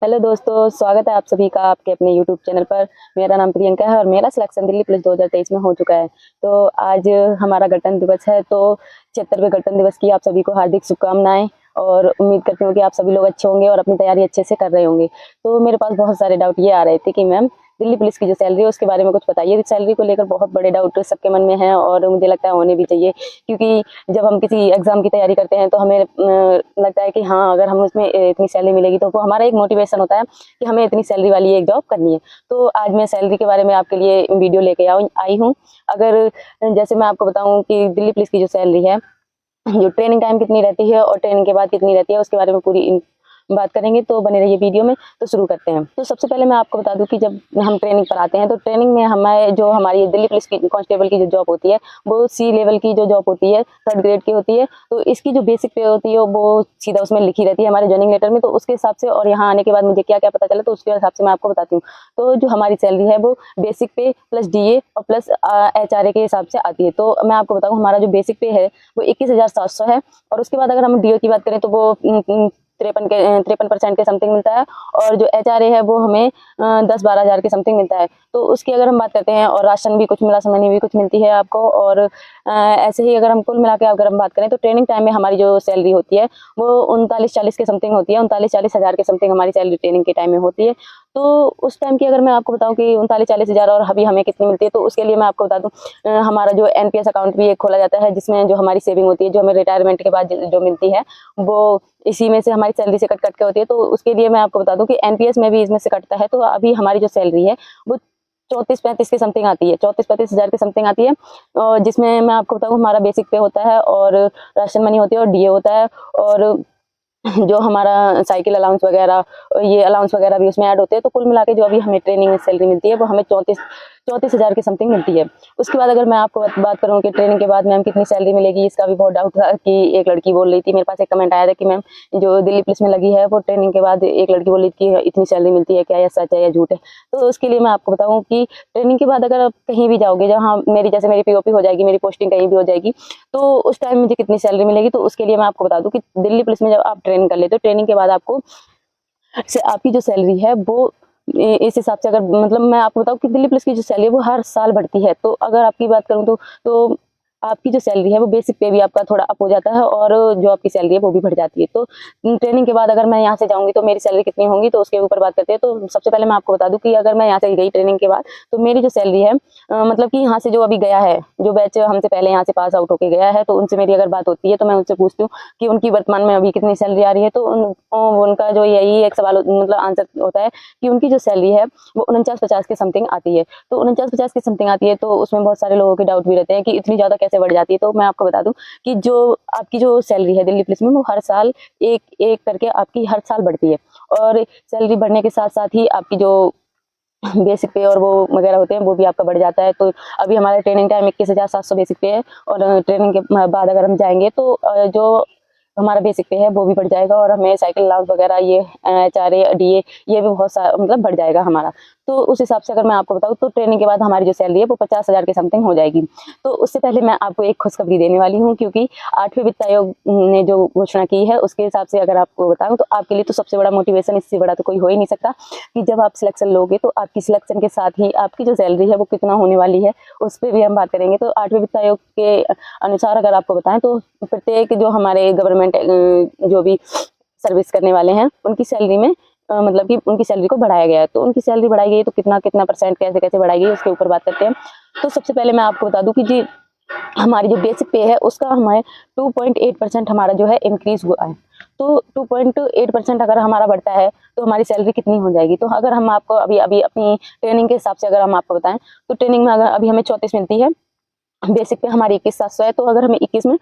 Hello दोस्तों, स्वागत है आप सभी का आपके अपने यूट्यूब चैनल पर। मेरा नाम प्रियंका है और मेरा सिलेक्शन दिल्ली पुलिस 2023 में हो चुका है। तो आज हमारा गणतंत्र दिवस है, तो 76वें गणतंत्र दिवस की आप सभी को हार्दिक शुभकामनाएं। और उम्मीद करती हूँ कि आप सभी लोग अच्छे होंगे और अपनी तैयारी अच्छे से कर रहे होंगे। तो मेरे पास बहुत सारे डाउट ये आ रहे थे कि मैम दिल्ली पुलिस की जो सैलरी है उसके बारे में कुछ बताइए। सैलरी को लेकर बहुत बड़े डाउट सबके मन में हैं और मुझे लगता है होने भी चाहिए, क्योंकि जब हम किसी एग्जाम की तैयारी करते हैं तो हमें लगता है कि हाँ, अगर हम उसमें इतनी सैलरी मिलेगी तो वो हमारा एक मोटिवेशन होता है कि हमें इतनी सैलरी वाली एक जॉब करनी है। तो आज मैं सैलरी के बारे में आपके लिए वीडियो लेके आई हूँ। अगर जैसे मैं आपको बताऊँ कि दिल्ली पुलिस की जो सैलरी है, जो ट्रेनिंग टाइम कितनी रहती है और ट्रेनिंग के बाद कितनी रहती है, उसके बारे में पूरी बात करेंगे। तो बने रहिए वीडियो में। तो शुरू करते हैं। तो सबसे पहले मैं आपको बता दूं कि जब हम ट्रेनिंग पर आते हैं तो ट्रेनिंग में हमारी दिल्ली पुलिस की कांस्टेबल की जो जॉब होती है वो सी लेवल की जो जॉब होती है, 3rd ग्रेड की होती है। तो इसकी जो बेसिक पे होती है वो सीधा उसमें लिखी रहती है हमारे ज्वाइनिंग लेटर में। तो उसके हिसाब से और यहाँ आने के बाद मुझे क्या क्या पता चला तो उसके हिसाब से मैं आपको बताती हूँ। तो जो हमारी सैलरी है वो बेसिक पे प्लस डीए और प्लस HRA के हिसाब से आती है। तो मैं आपको बताऊँ, हमारा जो बेसिक पे है वो 21,700 है। और उसके बाद अगर हम डीओ की बात करें तो वो 53% के समथिंग मिलता है। और जो HRA है वो हमें 10-12 हज़ार के समथिंग मिलता है। तो उसकी अगर हम बात करते हैं, और राशन भी कुछ, राशन मनी भी कुछ मिलती है आपको। और ऐसे ही अगर हम कुल मिला के अगर हम बात करें तो ट्रेनिंग टाइम में हमारी जो सैलरी होती है वो 39-40 के समथिंग होती है। 39-40 हज़ार के समथिंग हमारी सैलरी ट्रेनिंग के टाइम में होती है। तो उस टाइम की अगर मैं आपको बताऊं कि 39-40 हज़ार और अभी हमें कितनी मिलती है, तो उसके लिए मैं आपको बता दूं, हमारा जो NPS अकाउंट भी एक खोला जाता है, जिसमें जो हमारी सेविंग होती है, जो हमें रिटायरमेंट के बाद जो मिलती है, वो इसी में से हमारी सैलरी से कट कट के होती है। तो उसके लिए मैं आपको बता दूं कि NPS में भी इसमें से कटता है। तो अभी हमारी जो सैलरी है वो 34-35 के समथिंग आती है, 34-35 हज़ार के समथिंग आती है। और जिसमें मैं आपको बताऊं हमारा बेसिक पे होता है और राशन मनी होती है और डीए होता है। और जो हमारा साइकिल अलाउंस वगैरह, ये अलाउंस वगैरह भी उसमें ऐड होते हैं। तो कुल मिला के जो अभी हमें ट्रेनिंग में सैलरी मिलती है वो हमें 34 हज़ार के समथिंग मिलती है। उसके बाद अगर मैं आपको बात करूँ कि ट्रेनिंग के बाद मैम कितनी सैलरी मिलेगी, इसका भी बहुत डाउट था। कि एक लड़की बोल रही थी, मेरे पास एक कमेंट आया था कि मैम जो दिल्ली पुलिस में लगी है वो ट्रेनिंग के बाद, एक लड़की बोल रही थी कि इतनी सैलरी मिलती है, क्या यह सच है या झूठ है। तो उसके लिए मैं आपको बताऊँ कि ट्रेनिंग के बाद अगर आप कहीं भी जाओगे, जहाँ मेरी POP हो जाएगी, मेरी पोस्टिंग कहीं भी हो जाएगी, तो उस टाइम मुझे कितनी सैलरी मिलेगी। तो उसके लिए मैं आपको बता दूं कि दिल्ली पुलिस में जब आप ट्रेनिंग कर लेते हो, ट्रेनिंग के बाद आपको से आपकी जो सैलरी है वो इस हिसाब से, अगर मतलब मैं आपको बताऊं कि दिल्ली पुलिस की जो सैलरी है वो हर साल बढ़ती है। तो अगर आपकी बात करूं तो आपकी जो सैलरी है वो बेसिक पे भी आपका थोड़ा अप हो जाता है और जो आपकी सैलरी है वो भी बढ़ जाती है। तो ट्रेनिंग के बाद अगर मैं यहाँ से जाऊंगी तो मेरी सैलरी कितनी होगी, तो उसके ऊपर बात करते हैं। तो सबसे पहले मैं आपको बता दूं कि अगर मैं यहाँ से गई ट्रेनिंग के बाद, तो मेरी जो सैलरी है, मतलब कि यहाँ से जो अभी गया है, जो बैच हमसे पहले यहाँ से पास आउट होके गया है, तो उनसे मेरी अगर बात होती है तो मैं उनसे पूछती हूँ कि उनकी वर्तमान में अभी कितनी सैलरी आ रही है। तो उनका जो यही एक सवाल मतलब आंसर होता है कि उनकी जो सैलरी है वो 49-50 के समथिंग आती है। तो 49-50 की समथिंग आती है। तो उसमें बहुत सारे लोगों के डाउट भी रहते हैं कि इतनी ज़्यादा कैसे बढ़ जाती है। तो मैं आपको बता दूं कि जो आपकी जो सैलरी है दिल्ली पुलिस में वो हर साल एक एक करके आपकी हर साल बढ़ती है। और सैलरी बढ़ने के साथ साथ ही आपकी जो बेसिक पे और वो वगैरह होते हैं वो भी आपका बढ़ जाता है। तो अभी हमारा ट्रेनिंग टाइम 21,700 बेसिक पे है। और ट्रेनिंग के बाद अगर हम जाएंगे तो जो हमारा बेसिक पे है वो भी बढ़ जाएगा और हमें साइकिल अलाउंस वगैरह, ये HRA डीए, ये भी बहुत सारा मतलब बढ़ जाएगा हमारा। तो उस हिसाब से अगर मैं आपको बताऊँ तो ट्रेनिंग के बाद हमारी जो सैलरी है वो 50 हज़ार के समथिंग हो जाएगी। तो उससे पहले मैं आपको एक खुशखबरी देने वाली हूँ, क्योंकि 8वें वित्त आयोग ने जो घोषणा की है उसके हिसाब से अगर आपको बताऊँ तो आपके लिए तो सबसे बड़ा मोटिवेशन, इससे बड़ा तो कोई हो ही नहीं सकता, कि जब आप सिलेक्शन लोगे तो आपकी सिलेक्शन के साथ ही आपकी जो सैलरी है वो कितना होने वाली है, उस पर भी हम बात करेंगे। तो 8वें वित्त आयोग के अनुसार अगर आपको बताएं तो प्रत्येक जो हमारे गवर्नमेंट जो भी सर्विस करने वाले हैं उनकी सैलरी में मतलब कि उनकी सैलरी को बढ़ाया गया है। तो उनकी सैलरी बढ़ाई गई तो कितना कितना परसेंट, कैसे कैसे बढ़ाई गई, उसके ऊपर बात करते हैं। तो सबसे पहले मैं आपको बता दूं कि जी हमारी जो बेसिक पे है उसका हमारे 2.8% हमारा जो है इंक्रीज हुआ है। तो 2.8% अगर हमारा बढ़ता है तो हमारी सैलरी कितनी हो जाएगी। तो अगर हम आपको अभी अभी अपनी ट्रेनिंग के हिसाब से अगर हम आपको बताएं तो ट्रेनिंग में अगर अभी हमें 34 मिलती है, बेसिक पे हमारी 21,700 है। तो अगर हमें 21 में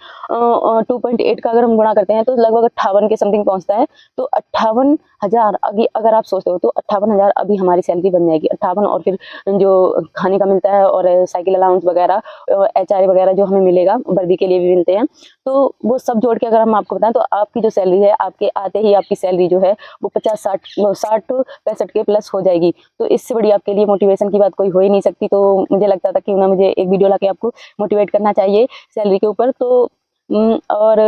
2.8 का अगर हम गुणा करते हैं तो लगभग 58 के समथिंग पहुंचता है। तो 58,000 अभी अगर आप सोचते हो तो 58,000 अभी हमारी सैलरी बन जाएगी। 58 और फिर जो खाने का मिलता है और साइकिल अलाउंस वगैरह, HRA वगैरह जो हमें मिलेगा, वर्दी के लिए भी मिलते हैं। तो वो सब जोड़ के अगर हम आपको बताएं तो आपकी जो सैलरी है, आपके आते ही आपकी सैलरी जो है वो 50-60-65 के प्लस हो जाएगी। तो इससे बड़ी आपके लिए मोटिवेशन की बात कोई हो ही नहीं सकती। तो मुझे लगता था कि ना मुझे एक वीडियो ला के आपको मोटिवेट करना चाहिए सैलरी के ऊपर। तो और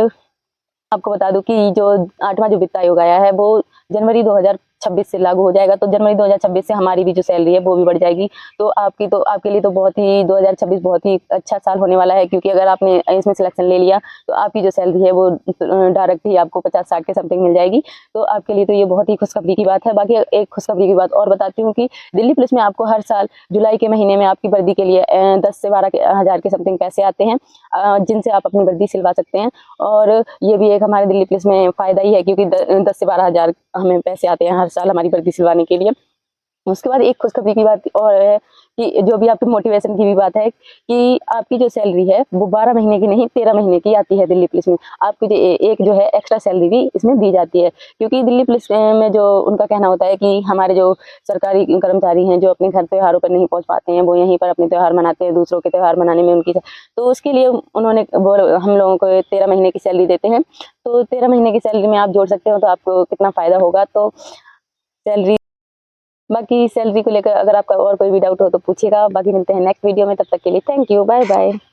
आपको बता दूं कि जो 8वां जो वित्त आयोग आया है वो जनवरी 2000 2026 से लागू हो जाएगा। तो जनवरी 2026 से हमारी भी जो सैलरी है वो भी बढ़ जाएगी। तो आपके लिए तो बहुत ही 2026 बहुत ही अच्छा साल होने वाला है, क्योंकि अगर आपने इसमें सिलेक्शन ले लिया तो आपकी जो सैलरी है वो डायरेक्ट ही आपको 50-60 के समथिंग मिल जाएगी। तो आपके लिए तो ये बहुत ही खुशखबरी की बात है। बाकी एक खुशखबरी की बात और बताती हूँ कि दिल्ली पुलिस में आपको हर साल जुलाई के महीने में आपकी वर्दी के लिए 10 से 12 हज़ार के समथिंग पैसे आते हैं, जिनसे आप अपनी वर्दी सिलवा सकते हैं। और ये भी एक हमारे दिल्ली पुलिस में फ़ायदा ही है, क्योंकि 10 से 12 हज़ार हमें पैसे आते हैं हर साल हमारी वर्दी सिलवाने के लिए। उसके बाद एक खुशखबरी की बात और है कि जो भी आपकी मोटिवेशन की भी बात है कि आपकी जो सैलरी है वो 12 महीने की नहीं 13 महीने की आती है दिल्ली पुलिस में। आपकी एक जो है एक्स्ट्रा सैलरी भी इसमें दी जाती है, क्योंकि दिल्ली पुलिस में जो उनका कहना होता है कि हमारे जो सरकारी कर्मचारी हैं जो अपने घर त्योहारों पर नहीं पहुंच पाते हैं, वो यहीं पर अपने त्यौहार मनाते हैं, दूसरों के त्यौहार मनाने में उनकी, तो उसके लिए उन्होंने हम लोगों को 13 महीने की सैलरी देते हैं। तो 13 महीने की सैलरी में आप जोड़ सकते हो तो आपको कितना फ़ायदा होगा। तो सैलरी, बाकी सैलरी को लेकर अगर आपका और कोई भी डाउट हो तो पूछिएगा। बाकी मिलते हैं नेक्स्ट वीडियो में, तब तक के लिए थैंक यू, बाय बाय।